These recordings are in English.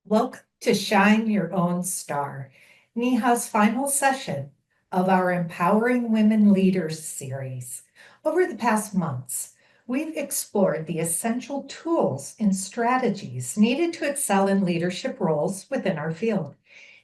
Welcome to Shine Your Own Star, Neha's final session of our Empowering Women Leaders series. Over the past months, we've explored the essential tools and strategies needed to excel in leadership roles within our field.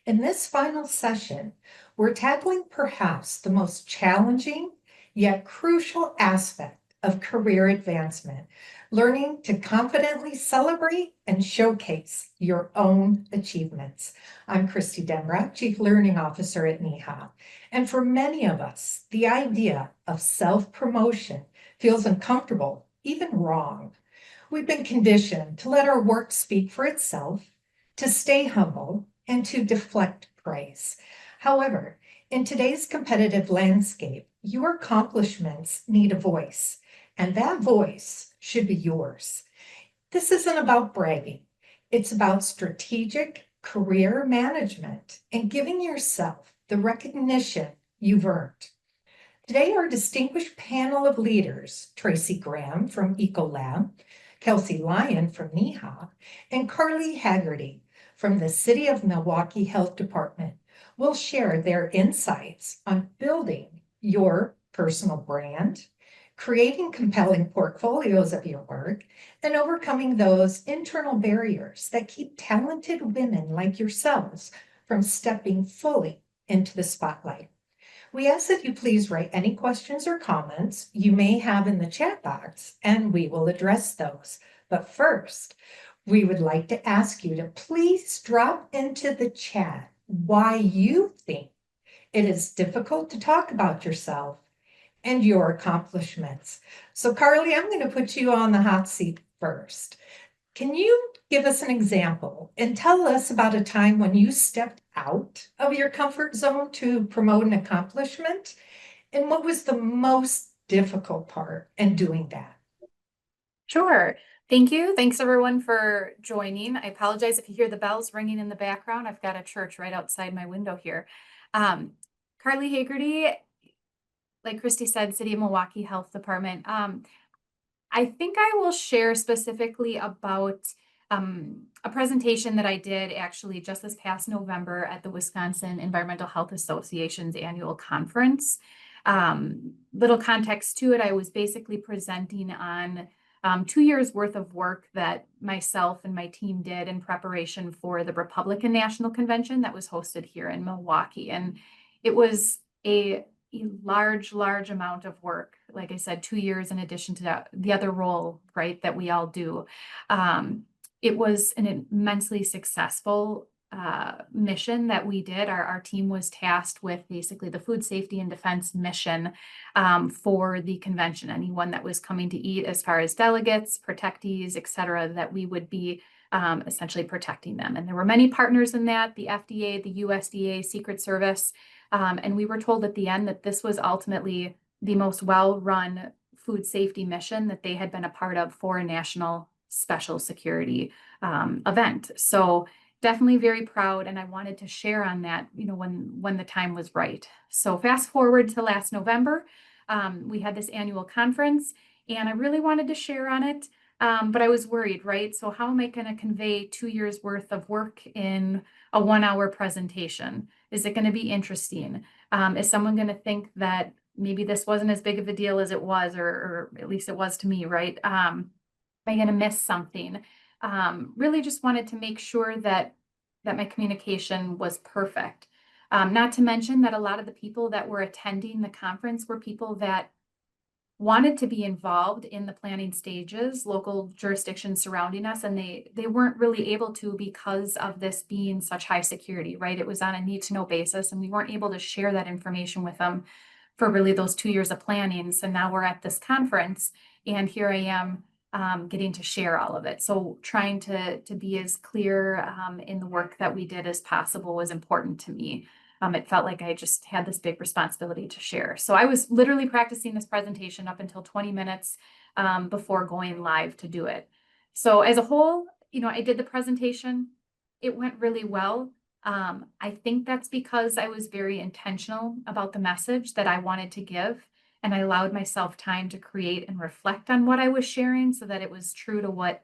In this final session, we're tackling perhaps the most challenging yet crucial aspect of career advancement, learning to confidently celebrate and showcase your own achievements. I'm Christy Denbrock, Chief Learning Officer at NEHA. And for many of us, the idea of self-promotion feels uncomfortable, even wrong. We've been conditioned to let our work speak for itself, to stay humble, and to deflect praise. However, in today's competitive landscape, your accomplishments need a voice, and that voice should be yours. This isn't about bragging, it's about strategic career management and giving yourself the recognition you've earned. Today, our distinguished panel of leaders, Tracy Graham from Ecolab, Kelsey Lyon from NEHA, and Carly Haggerty from the City of Milwaukee Health Department, will share their insights on building your personal brand, creating compelling portfolios of your work, and overcoming those internal barriers that keep talented women like yourselves from stepping fully into the spotlight. We ask that you please write any questions or comments you may have in the chat box, and we will address those. But first, we would like to ask you to please drop into the chat why you think it is difficult to talk about yourself and your accomplishments. So, Carly, I'm going to put you on the hot seat first. Can you give us an example and tell us about a time when you stepped out of your comfort zone to promote an accomplishment? And what was the most difficult part in doing that? Sure. Thank you. Thanks everyone for joining. I apologize if you hear the bells ringing in the background. I've got a church right outside my window here. Carly Haggerty, like Christy said, City of Milwaukee Health Department. I think I will share specifically about a presentation that I did actually just this past November at the Wisconsin Environmental Health Association's annual conference. Little context to it, I was basically presenting on 2 years worth of work that myself and my team did in preparation for the Republican National Convention that was hosted here in Milwaukee. And it was a large amount of work. Like I said, 2 years in addition to the other role, right, that we all do. It was an immensely successful mission that we did. Our team was tasked with basically the food safety and defense mission for the convention. Anyone that was coming to eat, as far as delegates, protectees, et cetera, that we would be essentially protecting them. And there were many partners in that: the FDA, the USDA, Secret Service. And we were told at the end that this was ultimately the most well-run food safety mission that they had been a part of for a national special security event. So definitely very proud, and I wanted to share on that, when the time was right. So fast forward to last November, we had this annual conference, and I really wanted to share on it, but I was worried, right? So how am I going to convey 2 years worth of work in a 1-hour presentation? Is it going to be interesting? Is someone going to think that maybe this wasn't as big of a deal as it was, or at least it was to me, right? Am I going to miss something? Really just wanted to make sure that my communication was perfect. Not to mention that a lot of the people that were attending the conference were people that wanted to be involved in the planning stages, local jurisdictions surrounding us, and they weren't really able to because of this being such high security, right? It was on a need-to-know basis, and we weren't able to share that information with them for really those 2 years of planning. So now we're at this conference, and here I am getting to share all of it. So trying to be as clear in the work that we did as possible was important to me. It felt like I just had this big responsibility to share. So I was literally practicing this presentation up until 20 minutes before going live to do it. So as a whole, I did the presentation. It went really well. I think that's because I was very intentional about the message that I wanted to give, and I allowed myself time to create and reflect on what I was sharing so that it was true to what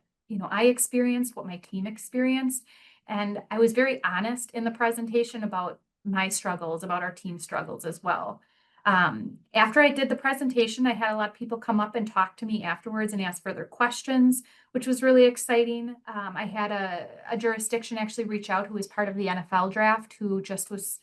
I experienced, what my team experienced. And I was very honest in the presentation about my struggles, about our team struggles as well. After I did the presentation, I had a lot of people come up and talk to me afterwards and ask further questions, which was really exciting. I had a jurisdiction actually reach out who was part of the NFL draft, who just was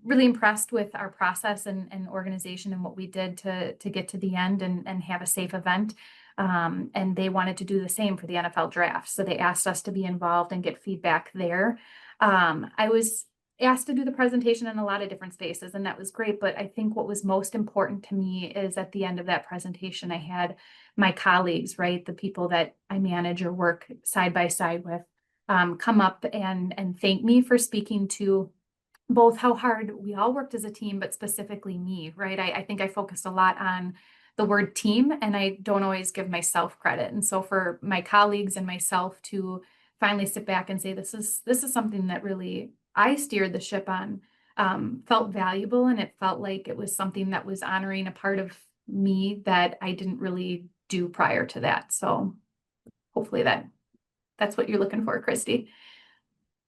really impressed with our process and organization and what we did to get to the end and have a safe event. And they wanted to do the same for the NFL draft. So they asked us to be involved and get feedback there. I was asked to do the presentation in a lot of different spaces, and that was great. But I think what was most important to me is at the end of that presentation, I had my colleagues, right, the people that I manage or work side by side with, come up and thank me for speaking to both how hard we all worked as a team, but specifically me, right? I think I focused a lot on the word team, and I don't always give myself credit. And so for my colleagues and myself to finally sit back and say, this is something that really I steered the ship on, felt valuable, and it felt like it was something that was honoring a part of me that I didn't really do prior to that. So hopefully that's what you're looking for, Christy.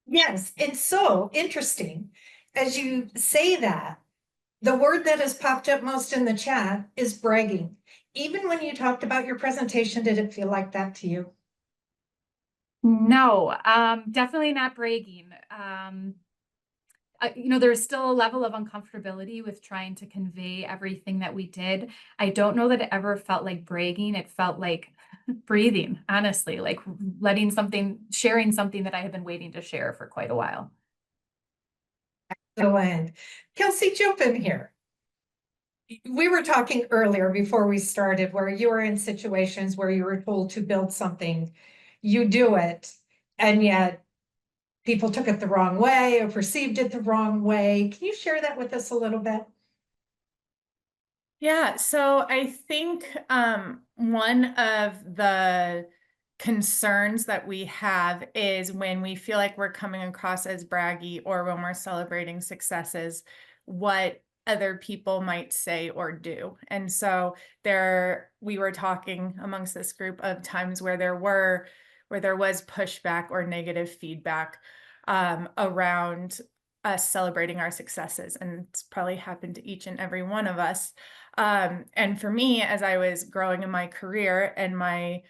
Yes, it's so interesting. As you say that, the word that has popped up most in the chat is bragging. Even when you talked about your presentation, did it feel like that to you? No, definitely not bragging. There's still a level of uncomfortability with trying to convey everything that we did. I don't know that it ever felt like bragging. It felt like breathing, honestly, like sharing something that I have been waiting to share for quite a while. Excellent. Kelsey, jump in here. We were talking earlier before we started where you were in situations where you were told to build something, you do it, and yet people took it the wrong way or perceived it the wrong way. Can you share that with us a little bit? Yeah, so I think one of the concerns that we have is when we feel like we're coming across as braggy or when we're celebrating successes, what other people might say or do. And so we were talking amongst this group of times where there was pushback or negative feedback around us celebrating our successes. And it's probably happened to each and every one of us. And for me, as I was growing in my career and my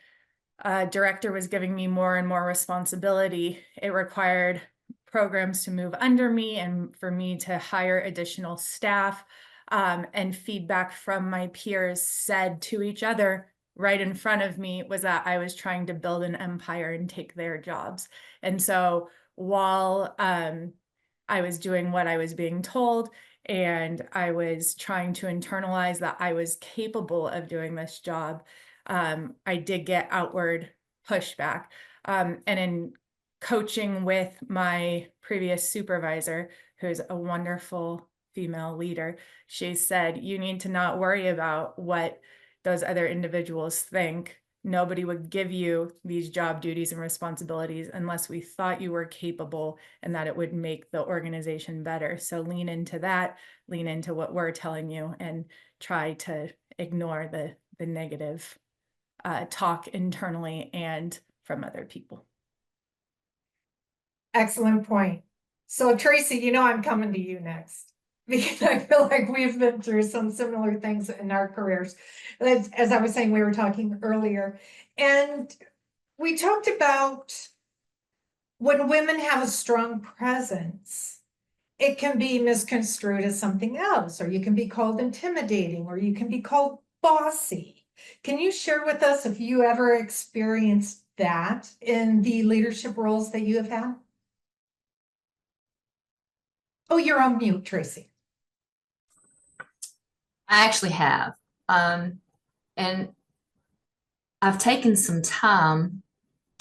director was giving me more and more responsibility, it required programs to move under me and for me to hire additional staff. And feedback from my peers said to each other right in front of me was that I was trying to build an empire and take their jobs. And so while I was doing what I was being told, and I was trying to internalize that I was capable of doing this job, I did get outward pushback. And in coaching with my previous supervisor, who's a wonderful female leader, she said, you need to not worry about what those other individuals think. Nobody would give you these job duties and responsibilities unless we thought you were capable and that it would make the organization better. So lean into that, lean into what we're telling you, and try to ignore the negative talk internally and from other people. Excellent point. So Tracy, I'm coming to you next because I feel like we've been through some similar things in our careers. As I was saying, we were talking earlier, and we talked about when women have a strong presence, it can be misconstrued as something else, or you can be called intimidating, or you can be called bossy. Can you share with us if you ever experienced that in the leadership roles that you have had? Oh, you're on mute, Tracy. I actually have. And I've taken some time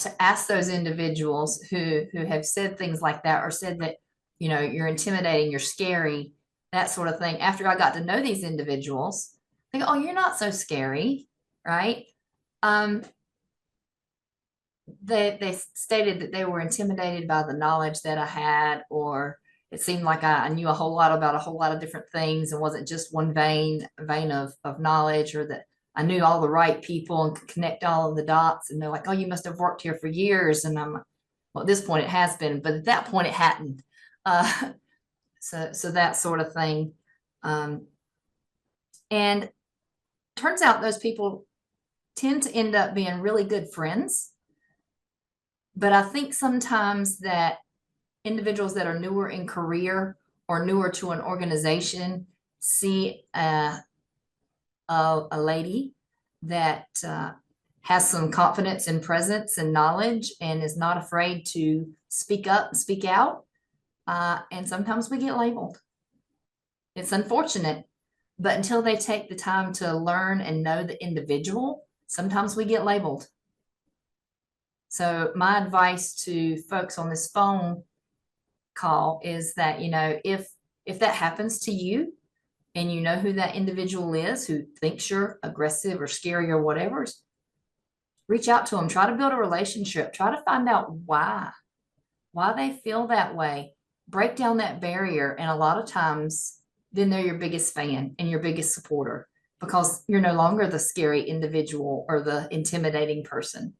to ask those individuals who have said things like that or said that, you're intimidating, you're scary, that sort of thing. After I got to know these individuals, they go, oh, you're not so scary, right? They stated that they were intimidated by the knowledge that I had, or it seemed like I knew a whole lot about a whole lot of different things and wasn't just one vein of knowledge, or that I knew all the right people and could connect all of the dots. And they're like, oh, you must have worked here for years. And I'm, Well, at this point it has been, but at that point it hadn't. So that sort of thing. And turns out those people tend to end up being really good friends. But I think sometimes that individuals that are newer in career or newer to an organization see a lady that has some confidence and presence and knowledge and is not afraid to speak up and speak out. And sometimes we get labeled. It's unfortunate, but until they take the time to learn and know the individual, sometimes we get labeled. So my advice to folks on this phone call is that, you know, if that happens to you and you know who that individual is who thinks you're aggressive or scary or whatever, reach out to them, try to build a relationship, try to find out why they feel that way, break down that barrier. And a lot of times then they're your biggest fan and your biggest supporter because you're no longer the scary individual or the intimidating person.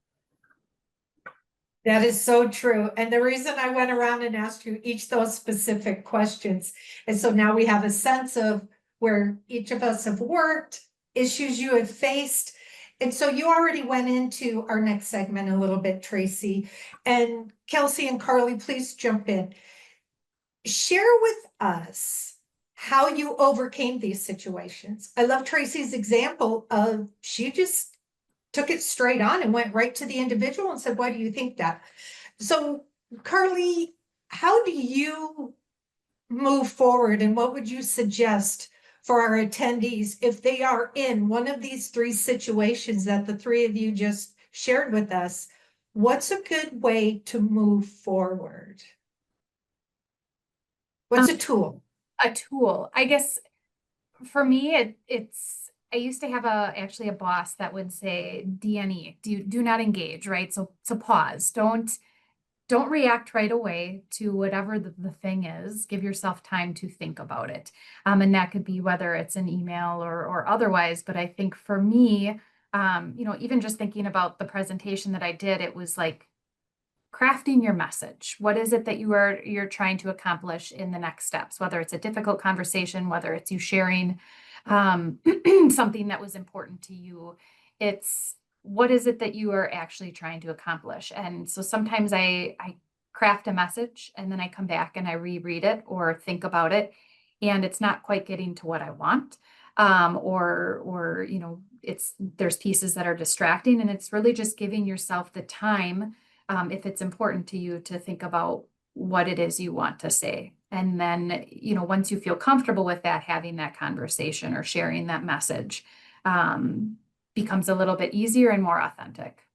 That is so true. And the reason I went around and asked you each those specific questions, and so now we have a sense of where each of us have worked, issues you have faced. And so you already went into our next segment a little bit, Tracy. And Kelsey and Carly, please jump in. Share with us how you overcame these situations. I love Tracy's example of she just took it straight on and went right to the individual and said, why do you think that? So, Carly, how do you move forward and what would you suggest for our attendees if they are in one of these three situations that the three of you just shared with us? What's a good way to move forward? What's a tool? A tool, I guess for me, I used to have actually a boss that would say DNE, do not engage, right? So pause, don't react right away to whatever the thing is. Give yourself time to think about it. And that could be whether it's an email or otherwise. But I think for me, you know, even just thinking about the presentation that I did, it was like crafting your message. What is it that you're trying to accomplish in the next steps, whether it's a difficult conversation, whether it's you sharing something that was important to you. It's what is it that you are actually trying to accomplish? And so sometimes I craft a message and then I come back and I reread it or think about it, and it's not quite getting to what I want. Or you know, there's pieces that are distracting, and it's really just giving yourself the time, if it's important to you, to think about what it is you want to say. And then, you know, once you feel comfortable with that, having that conversation or sharing that message becomes a little bit easier and more authentic.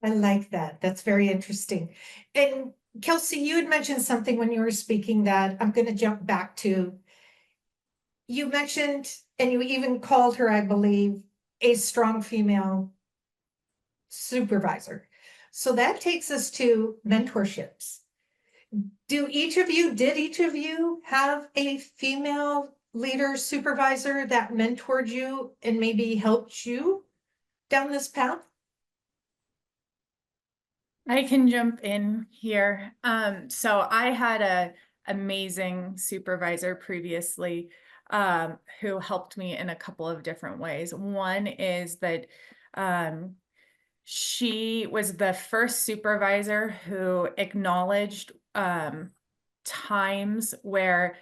I like that. That's very interesting. And Kelsey, you had mentioned something when you were speaking that I'm going to jump back to. You mentioned, and you even called her, I believe, a strong female supervisor. So that takes us to mentorships. Did each of you have a female leader supervisor that mentored you and maybe helped you down this path? I can jump in here. So I had a amazing supervisor previously, who helped me in a couple of different ways. One is that she was the first supervisor who acknowledged times where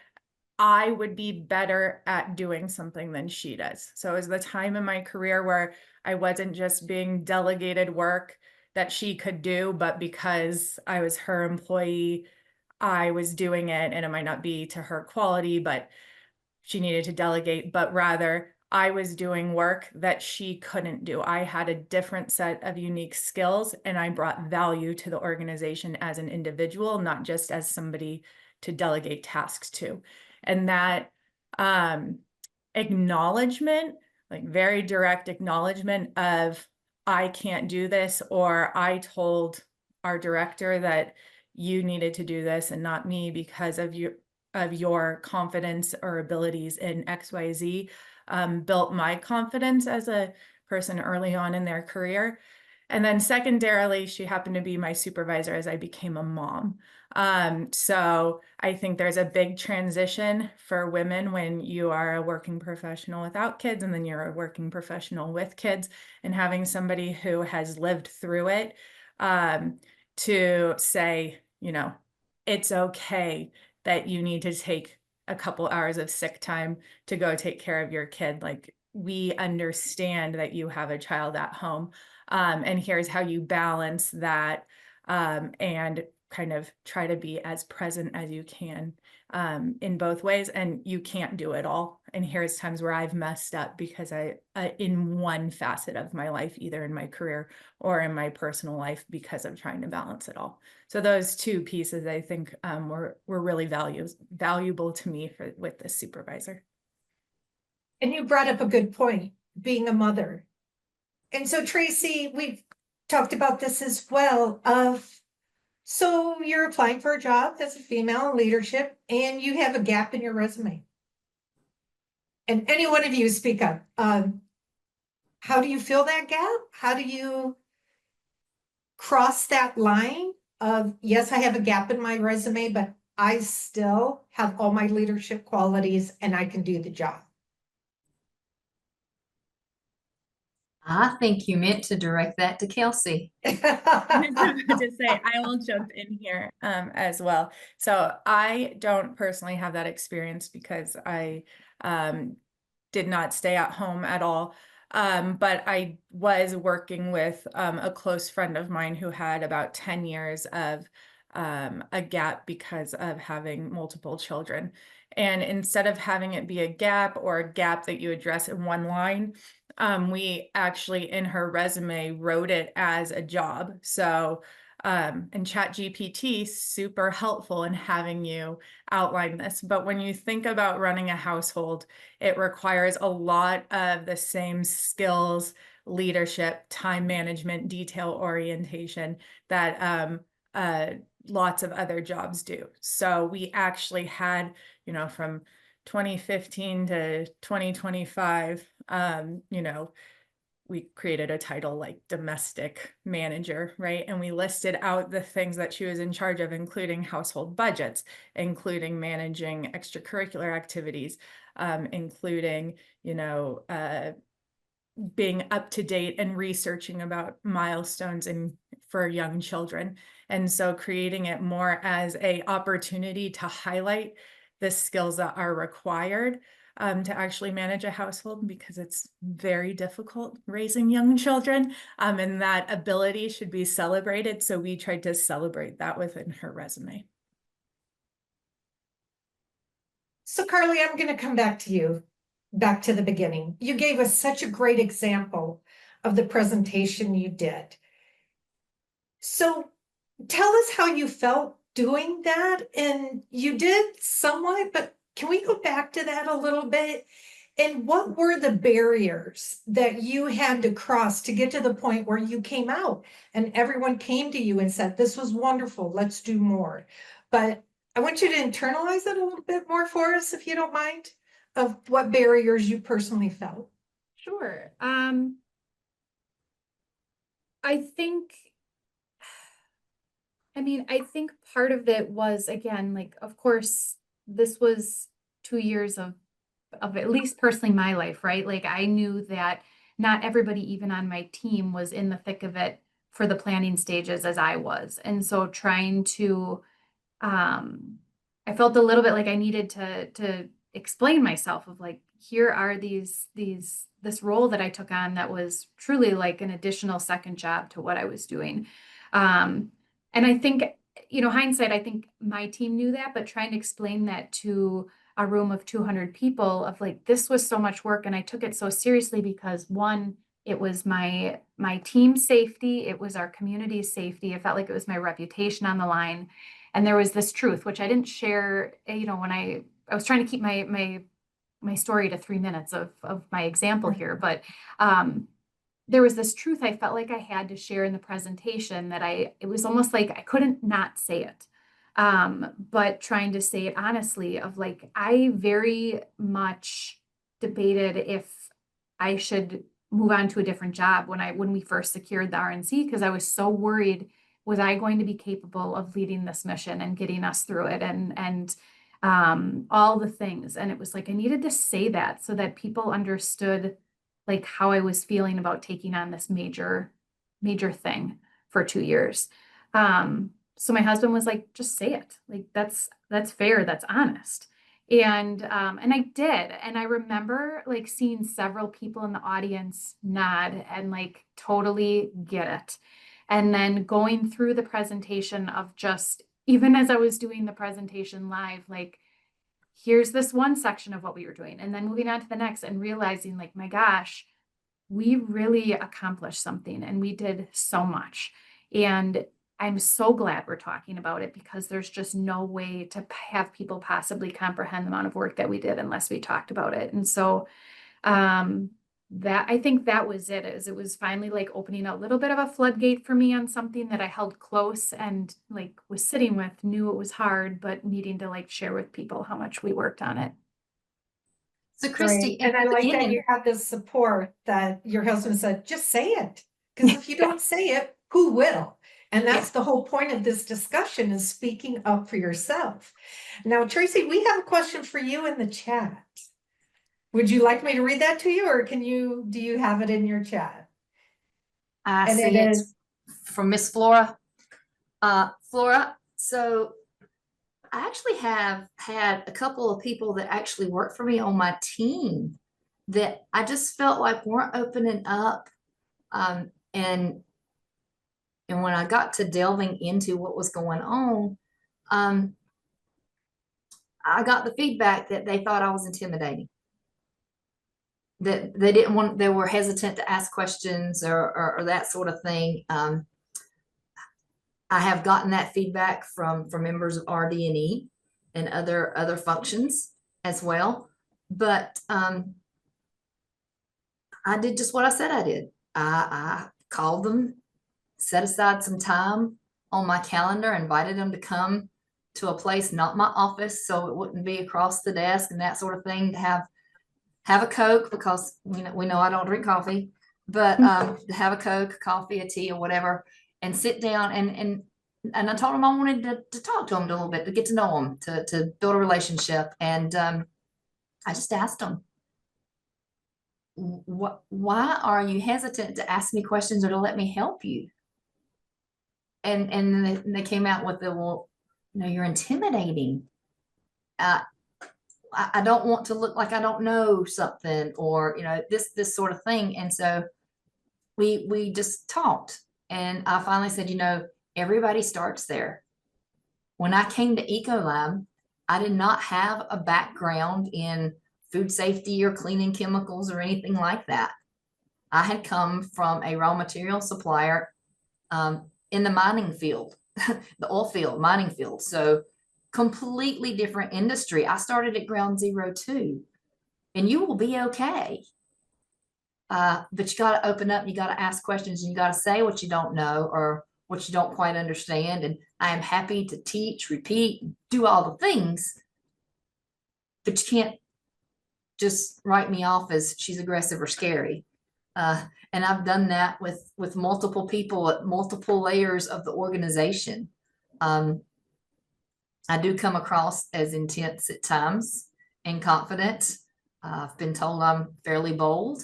I would be better at doing something than she does. So it was the time in my career where I wasn't just being delegated work that she could do, but because I was her employee, I was doing it, and it might not be to her quality, but she needed to delegate, but rather I was doing work that she couldn't do. I had a different set of unique skills, and I brought value to the organization as an individual, not just as somebody to delegate tasks to. And that acknowledgement, like very direct acknowledgement of, I can't do this, or I told our director that you needed to do this and not me because of your confidence or abilities in XYZ, built my confidence as a person early on in their career. And then secondarily, she happened to be my supervisor as I became a mom. So I think there's a big transition for women when you are a working professional without kids, and then you're a working professional with kids, and having somebody who has lived through it, to say, it's okay that you need to take a couple hours of sick time to go take care of your kid. Like, we understand that you have a child at home. And here's how you balance that, and kind of try to be as present as you can, in both ways. And you can't do it all. And here's times where I've messed up because in one facet of my life, either in my career or in my personal life, because of trying to balance it all. So those two pieces, I think, were really valuable to me with this supervisor. And you brought up a good point, being a mother. And so Tracy, we've talked about this as well so you're applying for a job as a female in leadership and you have a gap in your resume. And any one of you speak up. How do you fill that gap? How do you cross that line of, yes, I have a gap in my resume, but I still have all my leadership qualities and I can do the job? I think you meant to direct that to Kelsey. To say, I will jump in here, as well. So I don't personally have that experience because I did not stay at home at all. But I was working with a close friend of mine who had about 10 years of a gap because of having multiple children. And instead of having it be a gap or a gap that you address in one line, we actually in her resume wrote it as a job. So, and ChatGPT, super helpful in having you outline this. But when you think about running a household, it requires a lot of the same skills, leadership, time management, detail orientation that lots of other jobs do. So we actually had, from 2015 to 2025, we created a title like domestic manager, right? And we listed out the things that she was in charge of, including household budgets, including managing extracurricular activities, including, being up to date and researching about milestones for young children. And so creating it more as a opportunity to highlight the skills that are required to actually manage a household, because it's very difficult raising young children, and that ability should be celebrated. So we tried to celebrate that within her resume. So Carly, I'm going to come back to you, back to the beginning. You gave us such a great example of the presentation you did. So tell us how you felt doing that. And you did somewhat, but can we go back to that a little bit? And what were the barriers that you had to cross to get to the point where you came out and everyone came to you and said, this was wonderful, let's do more? But I want you to internalize it a little bit more for us, if you don't mind, of what barriers you personally felt. Sure. I think part of it was, again, like, of course, this was 2 years of at least personally my life, right? Like, I knew that not everybody, even on my team, was in the thick of it for the planning stages as I was. And so trying to, I felt a little bit like I needed to explain myself of like, here are this role that I took on that was truly like an additional second job to what I was doing. And I think, hindsight, I think my team knew that, but trying to explain that to a room of 200 people of like, this was so much work. And I took it so seriously because, one, it was my team's safety. It was our community's safety. It felt like it was my reputation on the line. And there was this truth, which I didn't share, when I was trying to keep my story to 3 minutes of my example here. But there was this truth I felt like I had to share in the presentation that it was almost like I couldn't not say it. But trying to say it honestly of like, I very much debated if I should move on to a different job when we first secured the RNC, because I was so worried, was I going to be capable of leading this mission and getting us through it and all the things. And it was like I needed to say that so that people understood like how I was feeling about taking on this major thing for 2 years. So my husband was like, just say it. Like that's fair, that's honest. And I did. And I remember like seeing several people in the audience nod and like totally get it. And then going through the presentation of just, even as I was doing the presentation live, like, here's this one section of what we were doing, and then moving on to the next and realizing like, my gosh, we really accomplished something and we did so much. And I'm so glad we're talking about it, because there's just no way to have people possibly comprehend the amount of work that we did unless we talked about it. And so that, I think that was it, is it was finally like opening a little bit of a floodgate for me on something that I held close and like was sitting with, knew it was hard, but needing to like share with people how much we worked on it. So Christy, Great. And I in the like that beginning- you have this support that your husband said, just say it. Because if you don't say it, who will? And that's the whole point of this discussion, is speaking up for yourself. Now, Tracy, we have a question for you in the chat. Would you like me to read that to you, or do you have it in your chat? I And see it it is, from Miss Flora. Flora, so I actually have had a couple of people that actually work for me on my team that I just felt like weren't opening up. And when I got to delving into what was going on, I got the feedback that they thought I was intimidating, that they were hesitant to ask questions or that sort of thing. I have gotten that feedback from members of RD&E and other functions as well. But I did just what I said I did. I called them, set aside some time on my calendar, invited them to come to a place, not my office, so it wouldn't be across the desk and that sort of thing, to have a Coke, because we know I don't drink coffee, but to have a Coke, coffee, a tea, or whatever, and sit down and I told them I wanted to talk to them a little bit, to get to know them, to build a relationship. And I just asked them, why are you hesitant to ask me questions or to let me help you? And they came out with well, you're intimidating. I don't want to look like I don't know something, or this sort of thing. And so we just talked, and I finally said, everybody starts there. When I came to Ecolab, I did not have a background in food safety or cleaning chemicals or anything like that. I had come from a raw material supplier in the mining field, the oil field, mining field. So completely different industry. I started at ground zero too, and you will be okay. But you got to open up, and you got to ask questions, and you got to say what you don't know or what you don't quite understand. And I am happy to teach, repeat, do all the things, but you can't just write me off as she's aggressive or scary. And I've done that with multiple people at multiple layers of the organization. I do come across as intense at times and confident. I've been told I'm fairly bold.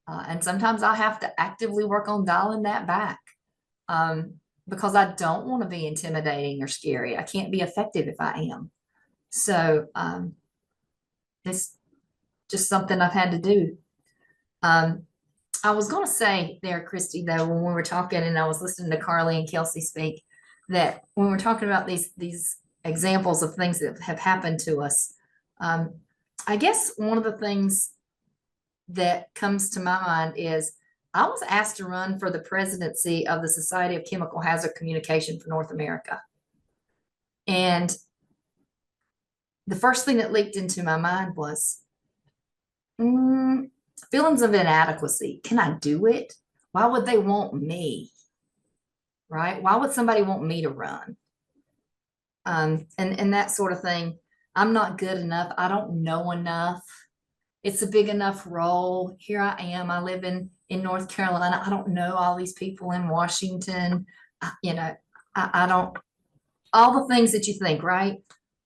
And sometimes I have to actively work on dialing that back, because I don't want to be intimidating or scary. I can't be effective if I am. So it's just something I've had to do. I was going to say there, Christy, though, when we were talking and I was listening to Carly and Kelsey speak, that when we're talking about these examples of things that have happened to us, I guess one of the things that comes to my mind is I was asked to run for the presidency of the Society of Chemical Hazard Communication for North America. And the first thing that leaped into my mind was, feelings of inadequacy. Can I do it? Why would they want me? Right? Why would somebody want me to run? And that sort of thing. I'm not good enough. I don't know enough. it's a big enough role. Here I am. I live in North Carolina. I don't know all these people in Washington. You know, I don't, all the things that you think, right?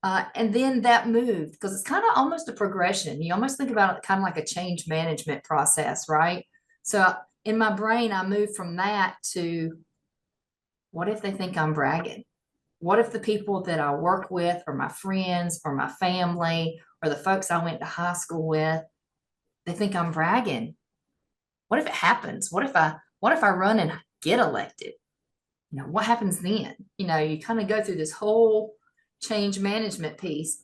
And then that moved because it's kind of almost a progression. You almost think about it kind of like a change management process, right? So in my brain, I moved from that to what if they think I'm bragging? What if the people that I work with, or my friends, or my family, or the folks I went to high school with, they think I'm bragging? What if it happens? What if I run and get elected? You know, what happens then? You know, you kind of go through this whole change management piece.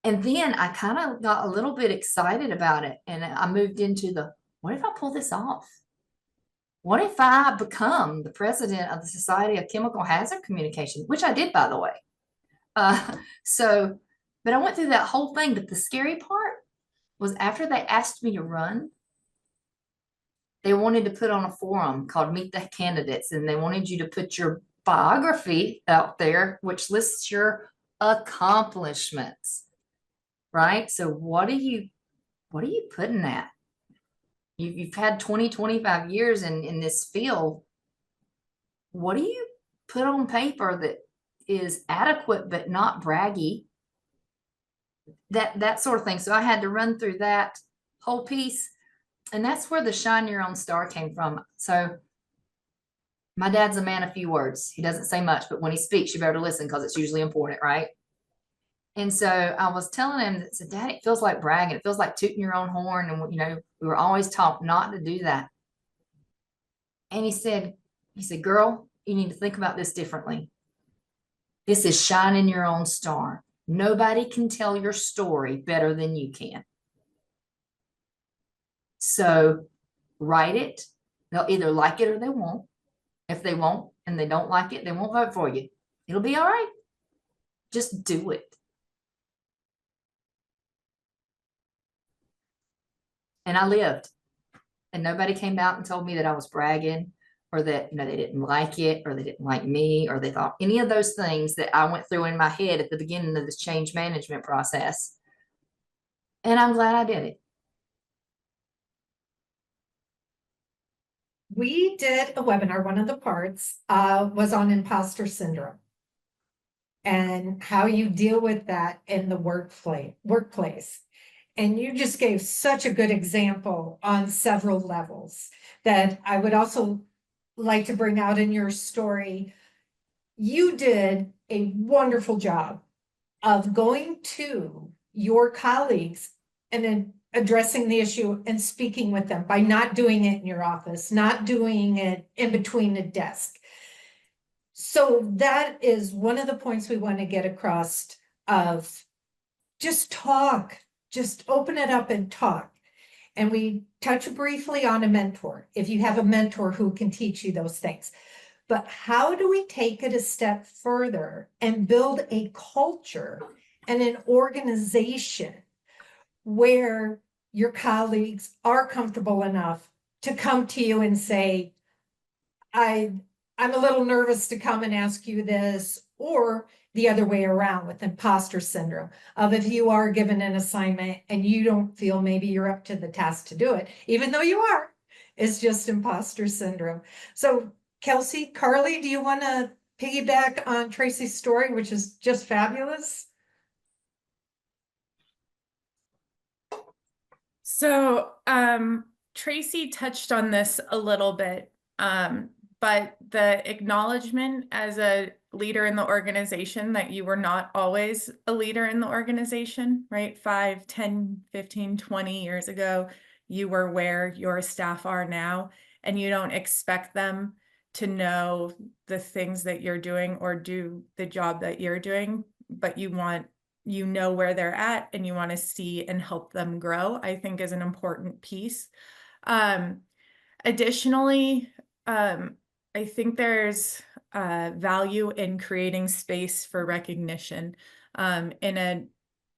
And then I kind of got a little bit excited about it. And I moved into the, what if I pull this off? What if I become the president of the Society of Chemical Hazard Communication, which I did, by the way. So, but I went through that whole thing. But the scary part was after they asked me to run, they wanted to put on a forum called Meet the Candidates, and they wanted you to put your biography out there, which lists your accomplishments, right? So what are you putting that? You've had 20, 25 years in this field. What do you put on paper that is adequate but not braggy? That sort of thing. So I had to run through that whole piece. And that's where the shine your own star came from. So my dad's a man of few words. He doesn't say much, but when he speaks, you better listen because it's usually important, right? And so I was telling him that, so Dad, it feels like bragging. It feels like tooting your own horn. And, you know, we were always taught not to do that. And he said, girl, you need to think about this differently. This is shining your own star. Nobody can tell your story better than you can. So write it. They'll either like it or they won't. If they won't and they don't like it, they won't vote for you. It'll be all right. Just do it. And I lived. And nobody came out and told me that I was bragging, or that, you know, they didn't like it, or they didn't like me, or they thought any of those things that I went through in my head at the beginning of this change management process. And I'm glad I did it. We did a webinar, one of the parts was on imposter syndrome and how you deal with that in the workplace. And you just gave such a good example on several levels that I would also like to bring out in your story. You did a wonderful job of going to your colleagues and then addressing the issue and speaking with them by not doing it in your office, not doing it in between the desk. So that is one of the points we want to get across of just talk, just open it up and talk. And we touch briefly on a mentor, if you have a mentor who can teach you those things. But how do we take it a step further and build a culture and an organization where your colleagues are comfortable enough to come to you and say, I'm a little nervous to come and ask you this, or the other way around with imposter syndrome of if you are given an assignment and you don't feel maybe you're up to the task to do it, even though you are, it's just imposter syndrome. So Kelsey, Carly, do you want to piggyback on Tracy's story, which is just fabulous? So, Tracy touched on this a little bit, but the acknowledgement as a leader in the organization that you were not always a leader in the organization, right? 5, 10, 15, 20 years ago, you were where your staff are now, and you don't expect them to know the things that you're doing or do the job that you're doing, but you know where they're at and you want to see and help them grow, I think is an important piece. Additionally, I think there's value in creating space for recognition in a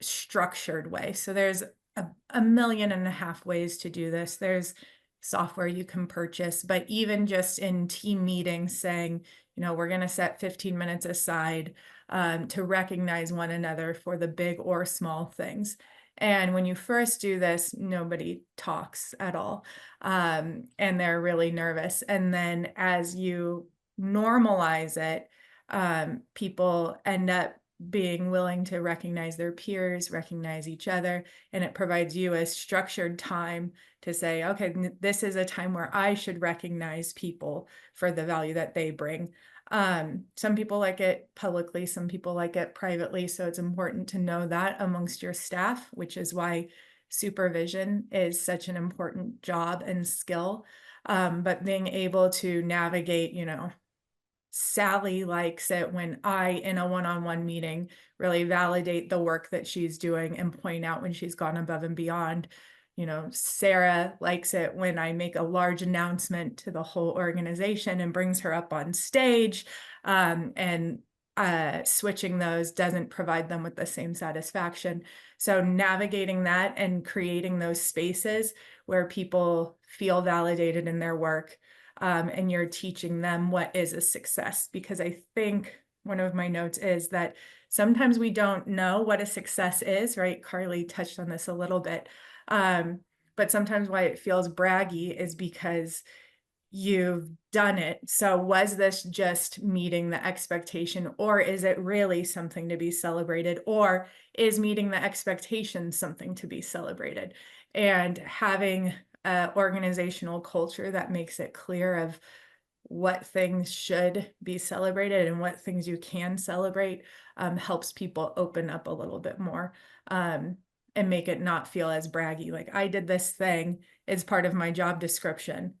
structured way. So there's a 1.5 million ways to do this. There's software you can purchase, but even just in team meetings saying, you know, we're going to set 15 minutes aside to recognize one another for the big or small things. And when you first do this, nobody talks at all. And they're really nervous. And then as you normalize it, people end up being willing to recognize their peers, recognize each other, and it provides you a structured time to say, okay, this is a time where I should recognize people for the value that they bring. Some people like it publicly, some people like it privately. So it's important to know that amongst your staff, which is why supervision is such an important job and skill. But being able to navigate, Sally likes it when I, in a one-on-one meeting, really validate the work that she's doing and point out when she's gone above and beyond. Sarah likes it when I make a large announcement to the whole organization and brings her up on stage. And switching those doesn't provide them with the same satisfaction. So navigating that and creating those spaces where people feel validated in their work, and you're teaching them what is a success. Because I think one of my notes is that sometimes we don't know what a success is, right? Carly touched on this a little bit. But sometimes why it feels braggy is because you've done it. So was this just meeting the expectation, or is it really something to be celebrated, or is meeting the expectation something to be celebrated? And having an organizational culture that makes it clear of what things should be celebrated and what things you can celebrate helps people open up a little bit more, and make it not feel as braggy. Like, I did this thing as part of my job description.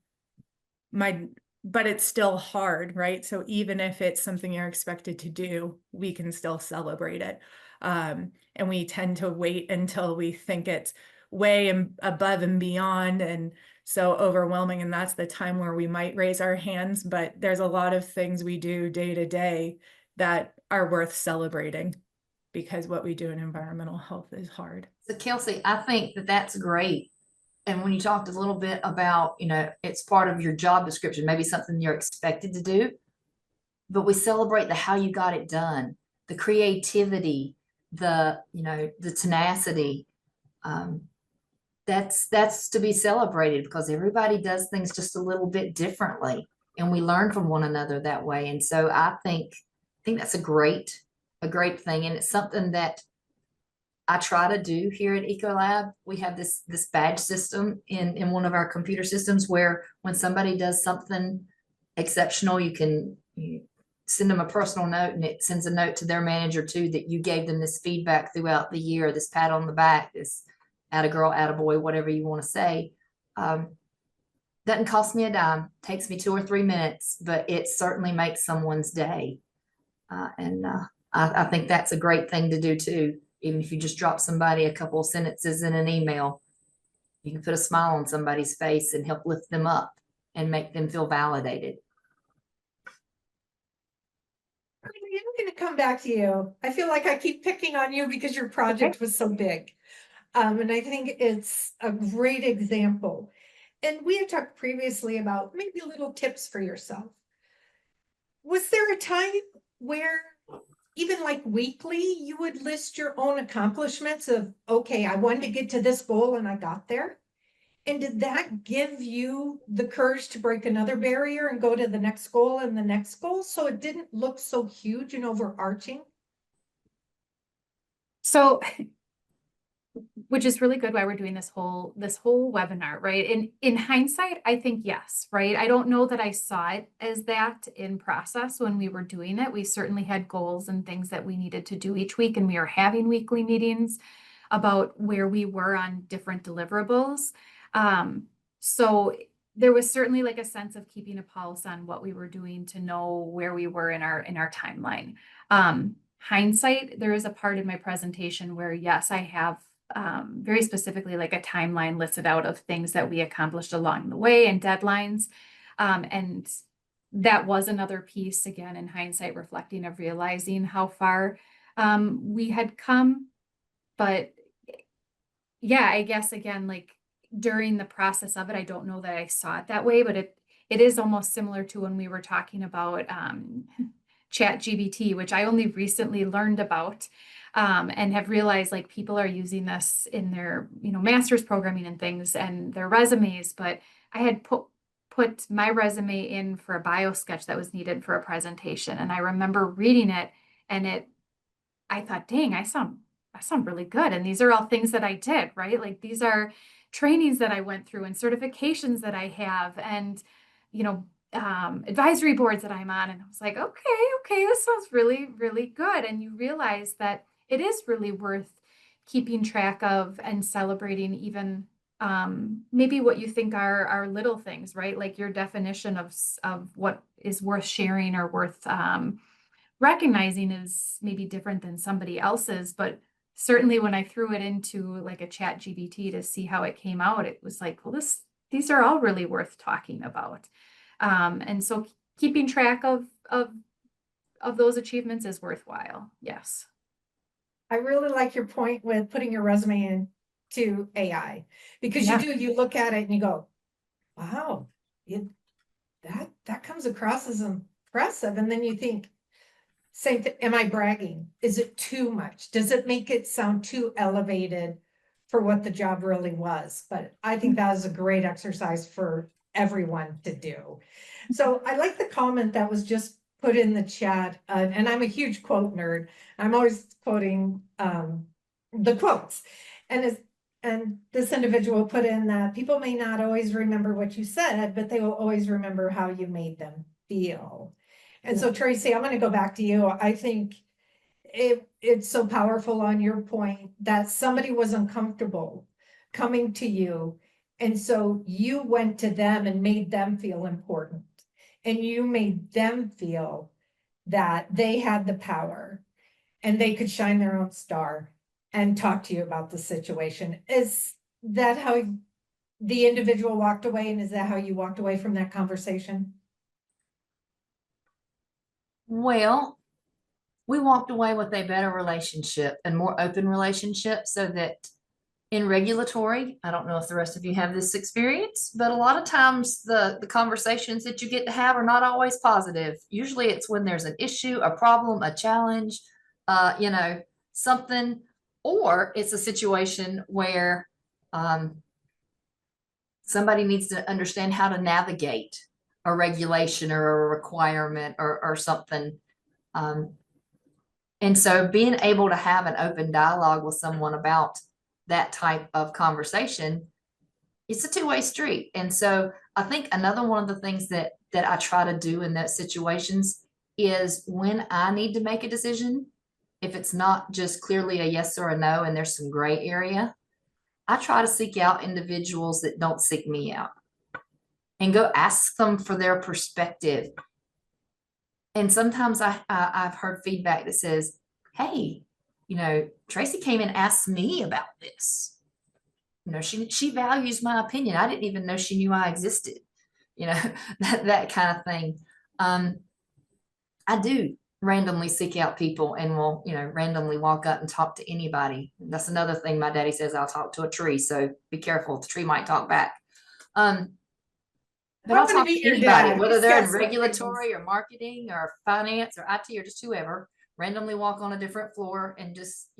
But it's still hard, right? So even if it's something you're expected to do, we can still celebrate it. And we tend to wait until we think it's way above and beyond and so overwhelming. And that's the time where we might raise our hands, but there's a lot of things we do day to day that are worth celebrating, because what we do in environmental health is hard. So Kelsey, I think that that's great. And when you talked a little bit about, it's part of your job description, maybe something you're expected to do, but we celebrate the how you got it done, the creativity, the tenacity. That's to be celebrated, because everybody does things just a little bit differently, and we learn from one another that way. And so I think that's a great thing, and it's something that I try to do here at Ecolab. We have this badge system in one of our computer systems, where when somebody does something exceptional, you send them a personal note, and it sends a note to their manager too, that you gave them this feedback throughout the year, this pat on the back, this atta girl, atta boy, whatever you want to say. Doesn't cost me a dime, takes me 2 or 3 minutes, but it certainly makes someone's day. And I think that's a great thing to do too. Even if you just drop somebody a couple of sentences in an email, you can put a smile on somebody's face and help lift them up and make them feel validated. I'm going to come back to you. I feel like I keep picking on you because your project was so big. And I think it's a great example. And we had talked previously about maybe little tips for yourself. Was there a time where even like weekly, you would list your own accomplishments of, okay, I wanted to get to this goal and I got there? And did that give you the courage to break another barrier and go to the next goal and the next goal? So it didn't look so huge and overarching? So, which is really good why we're doing this whole webinar, right? In hindsight, I think yes, right? I don't know that I saw it as that in process when we were doing it. We certainly had goals and things that we needed to do each week, and we were having weekly meetings about where we were on different deliverables. So there was certainly like a sense of keeping a pulse on what we were doing to know where we were in our timeline. Hindsight, there is a part in my presentation where yes, I have very specifically like a timeline listed out of things that we accomplished along the way and deadlines. And that was another piece, again, in hindsight, reflecting of realizing how far we had come. But yeah, I guess again, like during the process of it, I don't know that I saw it that way, but it is almost similar to when we were talking about ChatGPT, which I only recently learned about, and have realized like people are using this in their, master's programming and things and their resumes. But I had put my resume in for a bio sketch that was needed for a presentation. And I remember reading it, and I thought, dang, I sound really good. And these are all things that I did, right? Like these are trainings that I went through and certifications that I have, and, advisory boards that I'm on. And I was like, okay, this sounds really, really good. And you realize that it is really worth keeping track of and celebrating even maybe what you think are little things, right? Like your definition of what is worth sharing or worth recognizing is maybe different than somebody else's. But certainly when I threw it into like a ChatGPT to see how it came out, it was like, well, these are all really worth talking about. And so keeping track of those achievements is worthwhile. Yes. I really like your point with putting your resume into AI, because Yeah. you look at it and you go, wow, that comes across as impressive. And then you think, am I bragging? Is it too much? Does it make it sound too elevated for what the job really was? But I think that is a great exercise for everyone to do. So I like the comment that was just put in the chat, and I'm a huge quote nerd. I'm always quoting the quotes. And this individual put in that people may not always remember what you said, but they will always remember how you made them feel. And so, Tracy, I'm going to go back to you. I think it's so powerful on your point that somebody was uncomfortable coming to you. And so you went to them and made them feel important. And you made them feel that they had the power and they could shine their own star and talk to you about the situation. Is that how the individual walked away? And is that how you walked away from that conversation? Well, we walked away with a better relationship and more open relationship, so that in regulatory, I don't know if the rest of you have this experience, but a lot of times the conversations that you get to have are not always positive. Usually it's when there's an issue, a problem, a challenge, something, or it's a situation where somebody needs to understand how to navigate a regulation or a requirement or something. And so being able to have an open dialogue with someone about that type of conversation, it's a two-way street. And so I think another one of the things that I try to do in those situations is when I need to make a decision, if it's not just clearly a yes or a no and there's some gray area, I try to seek out individuals that don't seek me out and go ask them for their perspective. And sometimes I've heard feedback that says, hey, Tracy came and asked me about this. She values my opinion. I didn't even know she knew I existed, that kind of thing. I do randomly seek out people and will, randomly walk up and talk to anybody. That's another thing my daddy says, I'll talk to a tree. So be careful. The tree might talk back. But I'll talk to anybody, whether they're in regulatory or marketing or finance or IT or just whoever, randomly walk on a different floor and just,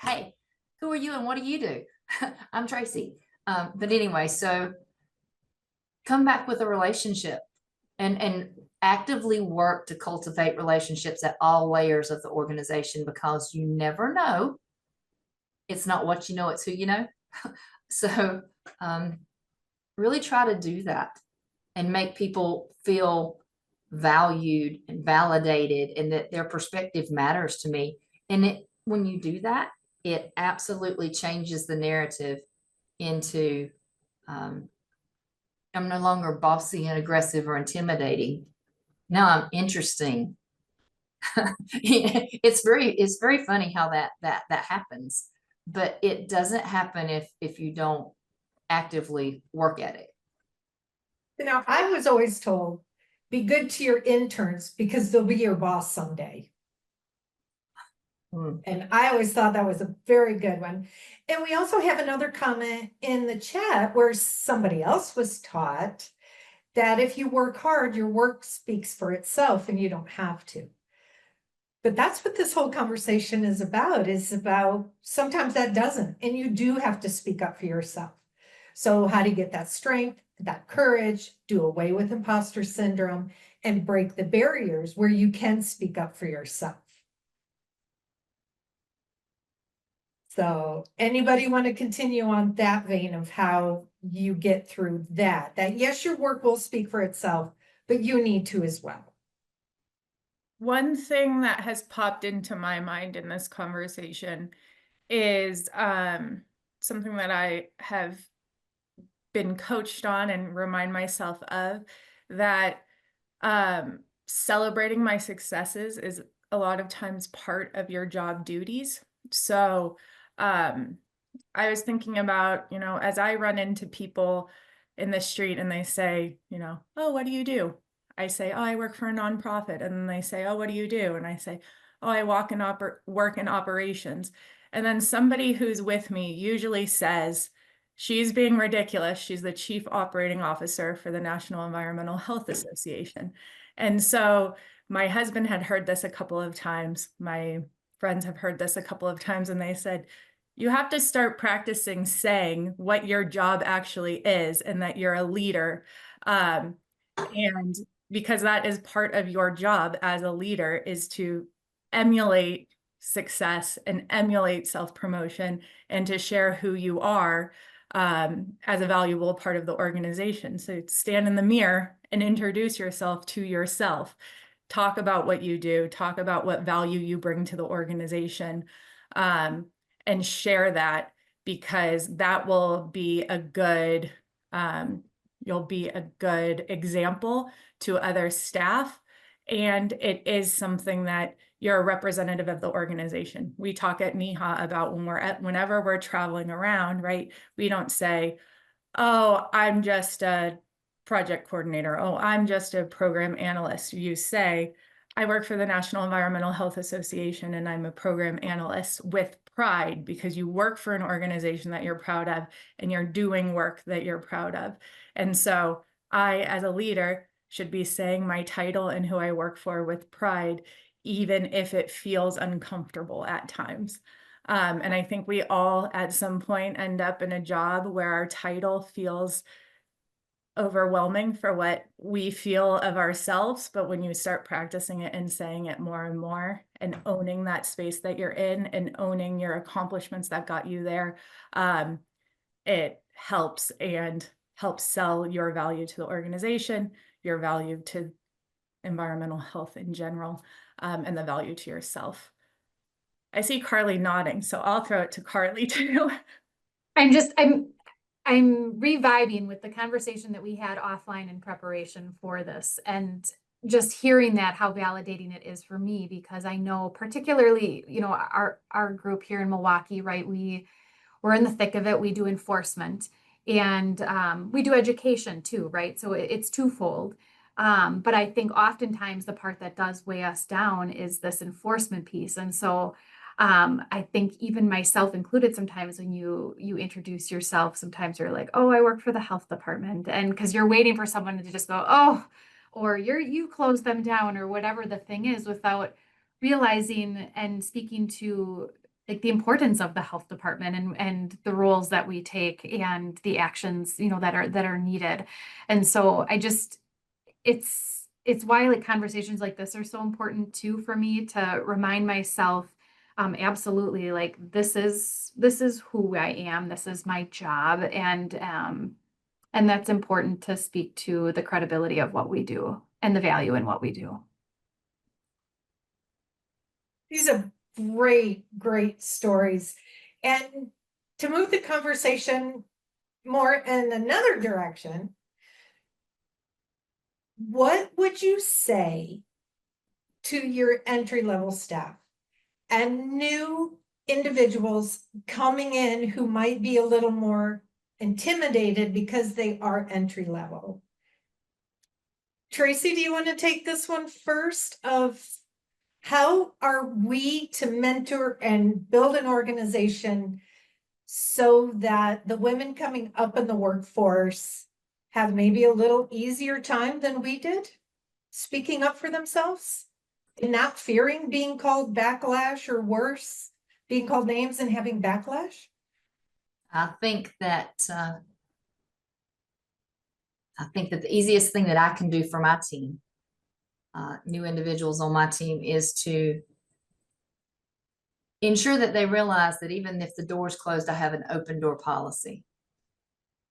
hey, who are you and what do you do? I'm Tracy. But anyway, so come back with a relationship and actively work to cultivate relationships at all layers of the organization, because you never know. It's not what you know, it's who you know. So, really try to do that and make people feel valued and validated and that their perspective matters to me. And when you do that, it absolutely changes the narrative into I'm no longer bossy and aggressive or intimidating. Now I'm interesting. It's very funny how that happens, but it doesn't happen if you don't actively work at it. I was always told, be good to your interns because they'll be your boss someday. And I always thought that was a very good one. And we also have another comment in the chat where somebody else was taught that if you work hard, your work speaks for itself and you don't have to. But that's what this whole conversation is about sometimes that doesn't, and you do have to speak up for yourself. So how do you get that strength, that courage, do away with imposter syndrome, and break the barriers where you can speak up for yourself? So anybody want to continue on that vein of how you get through that yes, your work will speak for itself, but you need to as well. One thing that has popped into my mind in this conversation is something that I have been coached on and remind myself of, that celebrating my successes is a lot of times part of your job duties. So I was thinking about, as I run into people in the street and they say, oh, what do you do? I say, oh, I work for a nonprofit. And then they say, oh, what do you do? And I say, oh, I work in operations. And then somebody who's with me usually says, she's being ridiculous. She's the chief operating officer for the National Environmental Health Association. And so my husband had heard this a couple of times. My friends have heard this a couple of times, and they said, you have to start practicing saying what your job actually is and that you're a leader. And because that is part of your job as a leader, is to emulate success and emulate self-promotion and to share who you are as a valuable part of the organization. So stand in the mirror and introduce yourself to yourself. Talk about what you do, talk about what value you bring to the organization, and share that, because that will be a good, you'll be a good example to other staff. And it is something that you're a representative of the organization. We talk at NEHA about whenever we're traveling around, right? We don't say, oh, I'm just a project coordinator. Oh, I'm just a program analyst. You say, I work for the National Environmental Health Association and I'm a program analyst, with pride, because you work for an organization that you're proud of and you're doing work that you're proud of. And so I, as a leader, should be saying my title and who I work for with pride, even if it feels uncomfortable at times. And I think we all at some point end up in a job where our title feels overwhelming for what we feel of ourselves. But when you start practicing it and saying it more and more and owning that space that you're in and owning your accomplishments that got you there, it helps sell your value to the organization, your value to environmental health in general, and the value to yourself. I see Carly nodding, so I'll throw it to Carly too. I'm reviving with the conversation that we had offline in preparation for this, and just hearing that, how validating it is for me, because I know particularly, our group here in Milwaukee, right? We're in the thick of it. We do enforcement and we do education too, right? So it's twofold. But I think oftentimes the part that does weigh us down is this enforcement piece. And so I think even myself included, sometimes when you introduce yourself, sometimes you're like, oh, I work for the health department. And because you're waiting for someone to just go, oh, or you close them down, or whatever the thing is, without realizing and speaking to like the importance of the health department and the roles that we take and the actions, that are needed. And so it's why like conversations like this are so important too, for me to remind myself, absolutely, like this is who I am, this is my job, and that's important to speak to the credibility of what we do and the value in what we do. These are great stories. And to move the conversation more in another direction, what would you say to your entry-level staff and new individuals coming in who might be a little more intimidated because they are entry-level? Tracy, do you want to take this one first? Of how are we to mentor and build an organization so that the women coming up in the workforce have maybe a little easier time than we did speaking up for themselves and not fearing being called backlash, or worse, being called names and having backlash? I think that the easiest thing that I can do for my team, new individuals on my team, is to ensure that they realize that even if the door's closed, I have an open door policy.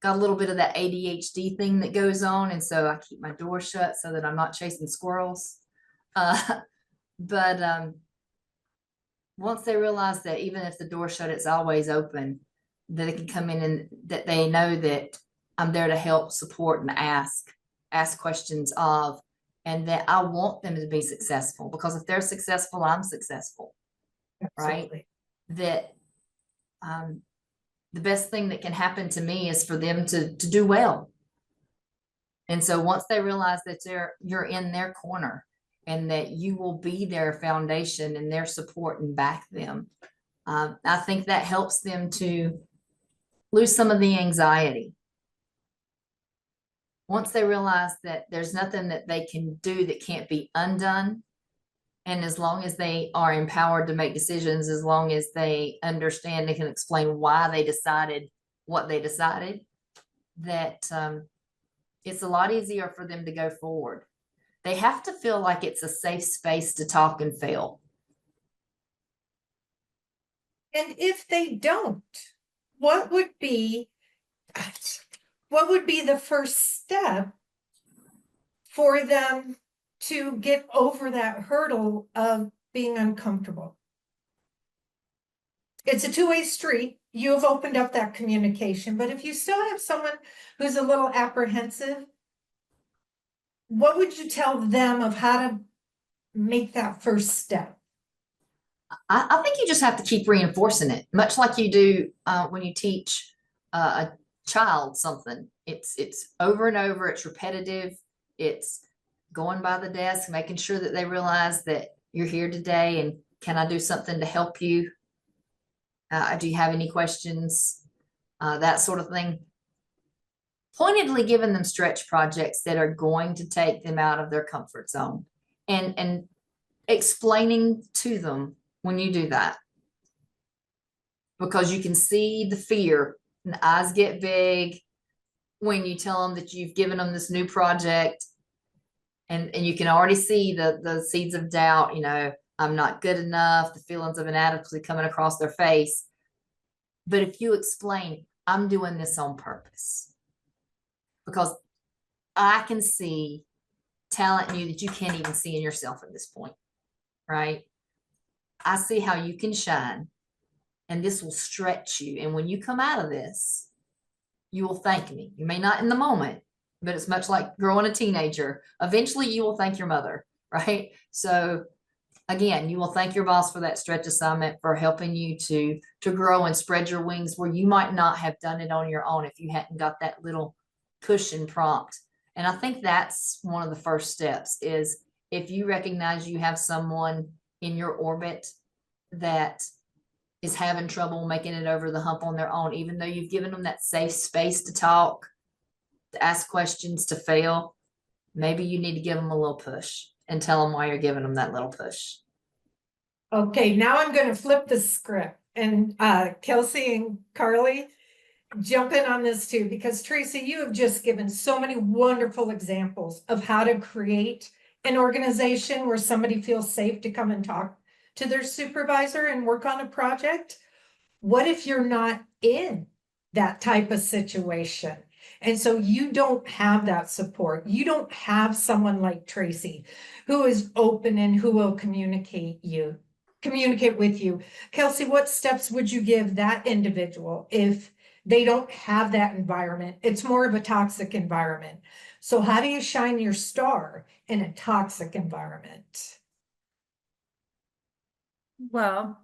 Got a little bit of that ADHD thing that goes on, and so I keep my door shut so that I'm not chasing squirrels. But once they realize that even if the door's shut, it's always open, that they can come in and that they know that I'm there to help, support, and ask questions of, and that I want them to be successful, because if they're successful, I'm successful. Absolutely. Right? That the best thing that can happen to me is for them to do well. And so once they realize that you're in their corner and that you will be their foundation and their support and back them, I think that helps them to lose some of the anxiety. Once they realize that there's nothing that they can do that can't be undone, and as long as they are empowered to make decisions, as long as they understand, they can explain why they decided what they decided, that it's a lot easier for them to go forward. They have to feel like it's a safe space to talk and fail. And if they don't, what would be the first step for them to get over that hurdle of being uncomfortable? It's a two-way street. You have opened up that communication, but if you still have someone who's a little apprehensive, what would you tell them of how to make that first step? I think you just have to keep reinforcing it, much like you do when you teach a child something. It's over and over. It's repetitive. It's going by the desk, making sure that they realize that you're here today, and can I do something to help you? Do you have any questions? That sort of thing. Pointedly giving them stretch projects that are going to take them out of their comfort zone, and explaining to them when you do that, because you can see the fear and the eyes get big when you tell them that you've given them this new project, and you can already see the seeds of doubt, I'm not good enough, the feelings of inadequacy coming across their face. But if you explain, I'm doing this on purpose because I can see talent in you that you can't even see in yourself at this point, right? I see how you can shine, and this will stretch you. And when you come out of this, you will thank me. You may not in the moment, but it's much like growing a teenager. Eventually you will thank your mother, right? So again, you will thank your boss for that stretch assignment, for helping you to grow and spread your wings where you might not have done it on your own if you hadn't got that little push and prompt. And I think that's one of the first steps, is if you recognize you have someone in your orbit that is having trouble making it over the hump on their own, even though you've given them that safe space to talk, to ask questions, to fail, maybe you need to give them a little push and tell them why you're giving them that little push. Okay, now I'm going to flip the script, and Kelsey and Carly, jump in on this too, because Tracy, you have just given so many wonderful examples of how to create an organization where somebody feels safe to come and talk to their supervisor and work on a project. What if you're not in that type of situation? And so you don't have that support. You don't have someone like Tracy who is open and who will communicate with you. Kelsey, what steps would you give that individual if they don't have that environment? It's more of a toxic environment. So how do you shine your star in a toxic environment? Well,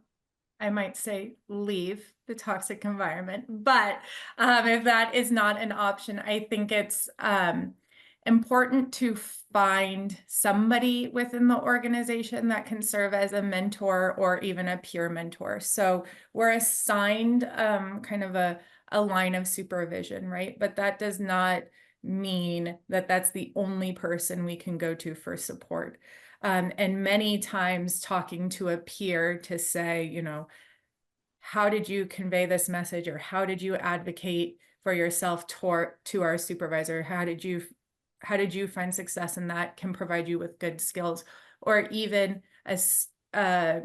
I might say leave the toxic environment, but if that is not an option, I think it's important to find somebody within the organization that can serve as a mentor or even a peer mentor. So we're assigned kind of a line of supervision, right? But that does not mean that that's the only person we can go to for support. And many times talking to a peer to say, you know, how did you convey this message, or how did you advocate for yourself to our supervisor? How did you find success in that, can provide you with good skills, or even as a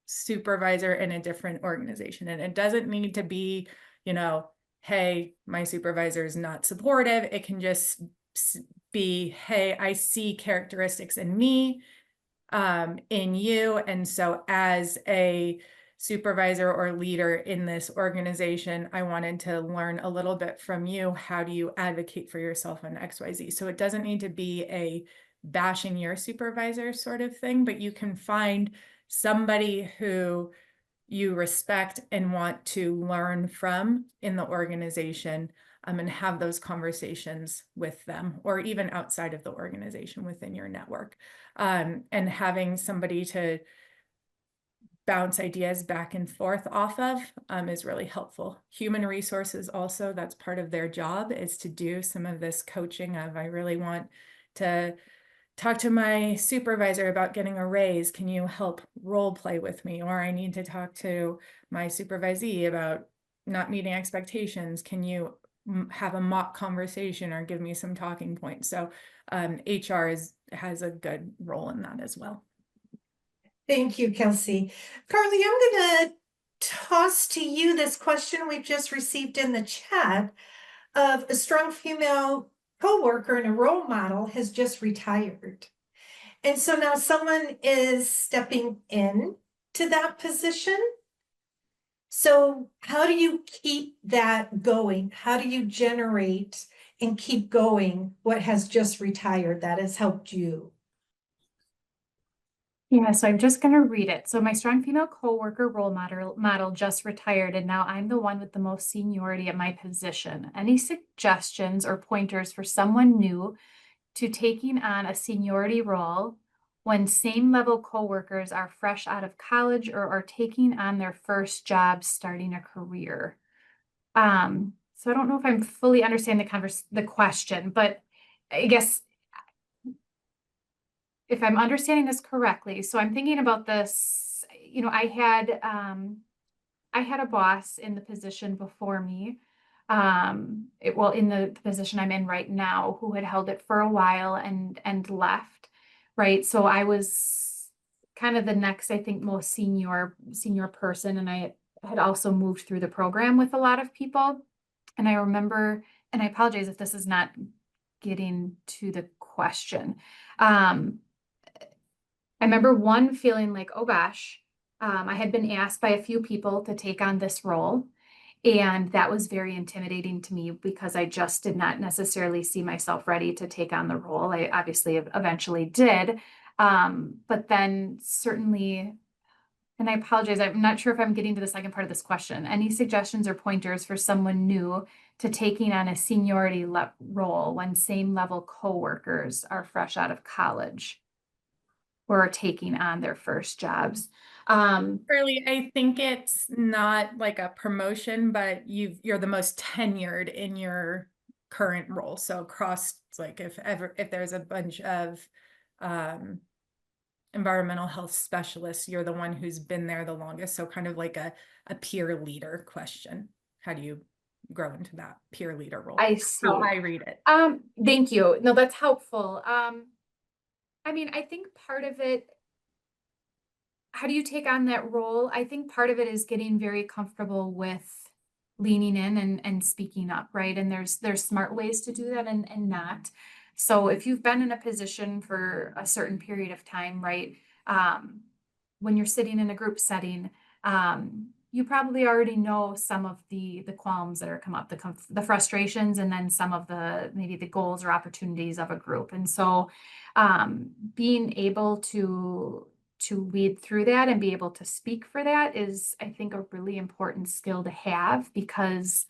supervisor in a different organization. And it doesn't need to be, you know, hey, my supervisor is not supportive. It can just be, hey, I see characteristics in me, in you. And so as a supervisor or leader in this organization, I wanted to learn a little bit from you. How do you advocate for yourself on XYZ? So it doesn't need to be a bashing your supervisor sort of thing, but you can find somebody who you respect and want to learn from in the organization, and have those conversations with them, or even outside of the organization within your network. And having somebody to bounce ideas back and forth off of is really helpful. Human resources also, that's part of their job, is to do some of this coaching of, I really want to talk to my supervisor about getting a raise. Can you help role play with me? Or I need to talk to my supervisee about not meeting expectations. Can you have a mock conversation or give me some talking points? So HR has a good role in that as well. Thank you, Kelsey. Carly, I'm going to toss to you this question we've just received in the chat of a strong female coworker and a role model has just retired. And so now someone is stepping in to that position. So how do you keep that going? How do you generate and keep going what has just retired that has helped you? Yeah, so I'm just going to read it. So my strong female coworker role model just retired, and now I'm the one with the most seniority at my position. Any suggestions or pointers for someone new to taking on a seniority role when same level coworkers are fresh out of college or are taking on their first job starting a career? So I don't know if I'm fully understanding the question, but I guess if I'm understanding this correctly, so I'm thinking about this, you know, I had a boss in the position before me, in the position I'm in right now, who had held it for a while and left, right? So I was kind of the next, I think, most senior person, and I had also moved through the program with a lot of people. And I remember, and I apologize if this is not getting to the question. I remember one feeling like, oh gosh, I had been asked by a few people to take on this role. And that was very intimidating to me because I just did not necessarily see myself ready to take on the role. I obviously eventually did. But then certainly, and I apologize, I'm not sure if I'm getting to the second part of this question. Any suggestions or pointers for someone new to taking on a seniority role when same level coworkers are fresh out of college or are taking on their first jobs? Really, I think it's not like a promotion, but you're the most tenured in your current role. So across, like if there's a bunch of environmental health specialists, you're the one who's been there the longest. So kind of like a peer leader question. How do you grow into that peer leader role? I see. How I read it. Thank you. No, that's helpful. I mean, I think part of it, how do you take on that role? I think part of it is getting very comfortable with leaning in and speaking up, right? And there's smart ways to do that and not. So if you've been in a position for a certain period of time, right? When you're sitting in a group setting, you probably already know some of the qualms that are come up, the frustrations, and then some of maybe the goals or opportunities of a group. And so being able to lead through that and be able to speak for that is, I think, a really important skill to have, because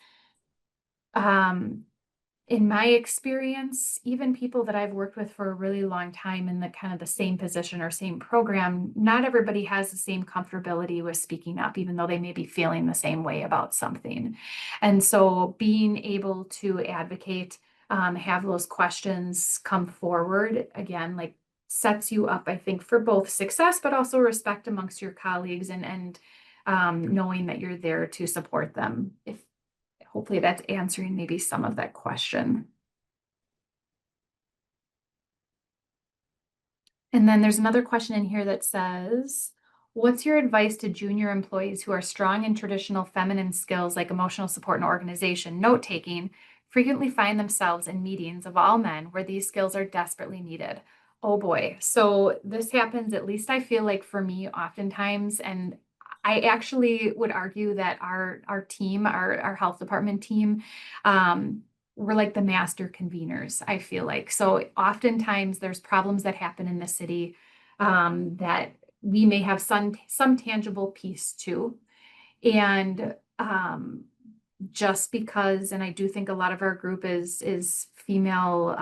in my experience, even people that I've worked with for a really long time in the kind of the same position or same program, not everybody has the same comfortability with speaking up, even though they may be feeling the same way about something. And so being able to advocate have those questions come forward. Again, like sets you up, I think, for both success, but also respect amongst your colleagues and knowing that you're there to support them. If hopefully that's answering maybe some of that question. And then there's another question in here that says, what's your advice to junior employees who are strong in traditional feminine skills like emotional support and organization, note-taking, frequently find themselves in meetings of all men where these skills are desperately needed? Oh boy. So this happens, at least I feel like for me, oftentimes, and I actually would argue that our team, our health department team, we're like the master conveners, I feel like. So oftentimes there's problems that happen in the city that we may have some tangible piece to. And just because, and I do think a lot of our group is female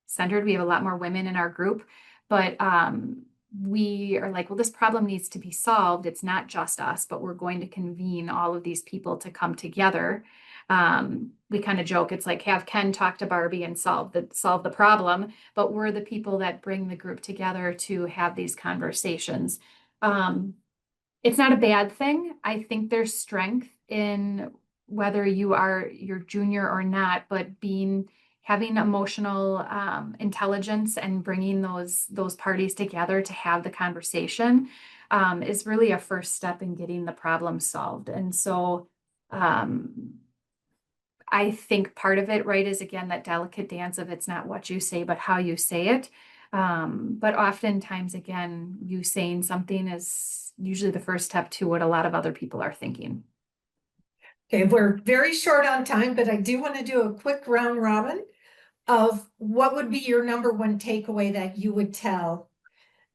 centered, we have a lot more women in our group, but we are like, well, this problem needs to be solved. It's not just us, but we're going to convene all of these people to come together. We kind of joke, it's like have Ken talk to Barbie and solve the problem, but we're the people that bring the group together to have these conversations. It's not a bad thing. I think there's strength in whether you're junior or not, but having emotional intelligence and bringing those parties together to have the conversation is really a first step in getting the problem solved. And so I think part of it, right, is again that delicate dance of it's not what you say, but how you say it. But oftentimes, again, you saying something is usually the first step to what a lot of other people are thinking. Okay, we're very short on time, but I do want to do a quick round robin of what would be your number one takeaway that you would tell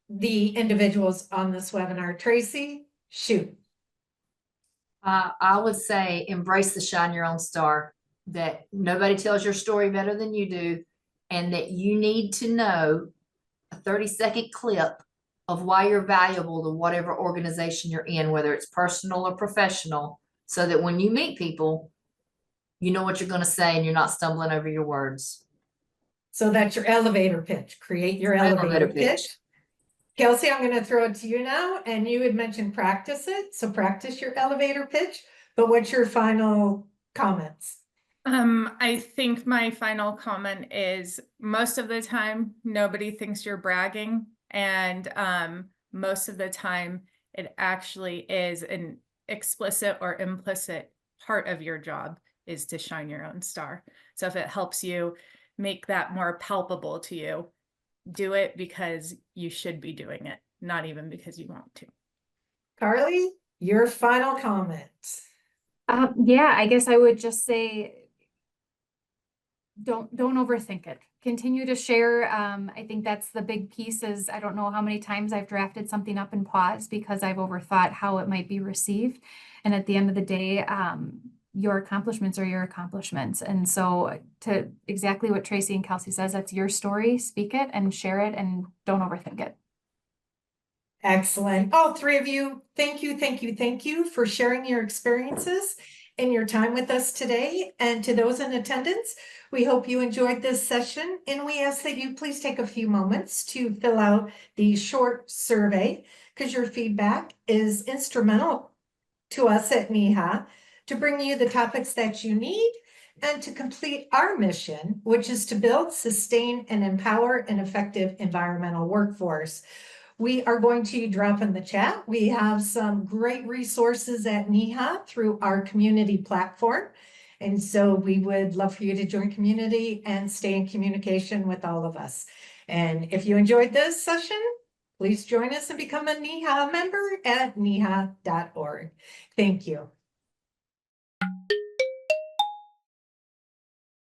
the individuals on this webinar. Tracy, shoot. I would say embrace the shine your own star, that nobody tells your story better than you do, and that you need to know a 30-second clip of why you're valuable to whatever organization you're in, whether it's personal or professional, so that when you meet people, you know what you're going to say and you're not stumbling over your words. So that's your elevator pitch. Create your elevator pitch. Kelsey, I'm going to throw it to you now. And you had mentioned practice it. So practice your elevator pitch. But what's your final comments? I think my final comment is most of the time, nobody thinks you're bragging. And most of the time, it actually is an explicit or implicit part of your job is to shine your own star. So if it helps you make that more palpable to you, do it because you should be doing it, not even because you want to. Carly, your final comments. Yeah, I guess I would just say, don't overthink it. Continue to share. I think that's the big piece is I don't know how many times I've drafted something up and paused because I've overthought how it might be received. And at the end of the day, your accomplishments are your accomplishments. And so to exactly what Tracy and Kelsey says, that's your story, speak it and share it and don't overthink it. Excellent. All three of you, thank you for sharing your experiences and your time with us today. And to those in attendance, we hope you enjoyed this session. And we ask that you please take a few moments to fill out the short survey because your feedback is instrumental to us at NEHA to bring you the topics that you need and to complete our mission, which is to build, sustain, and empower an effective environmental workforce. We are going to drop in the chat. We have some great resources at NEHA through our community platform. And so we would love for you to join community and stay in communication with all of us. And if you enjoyed this session, please join us and become a NEHA member at neha.org. Thank you.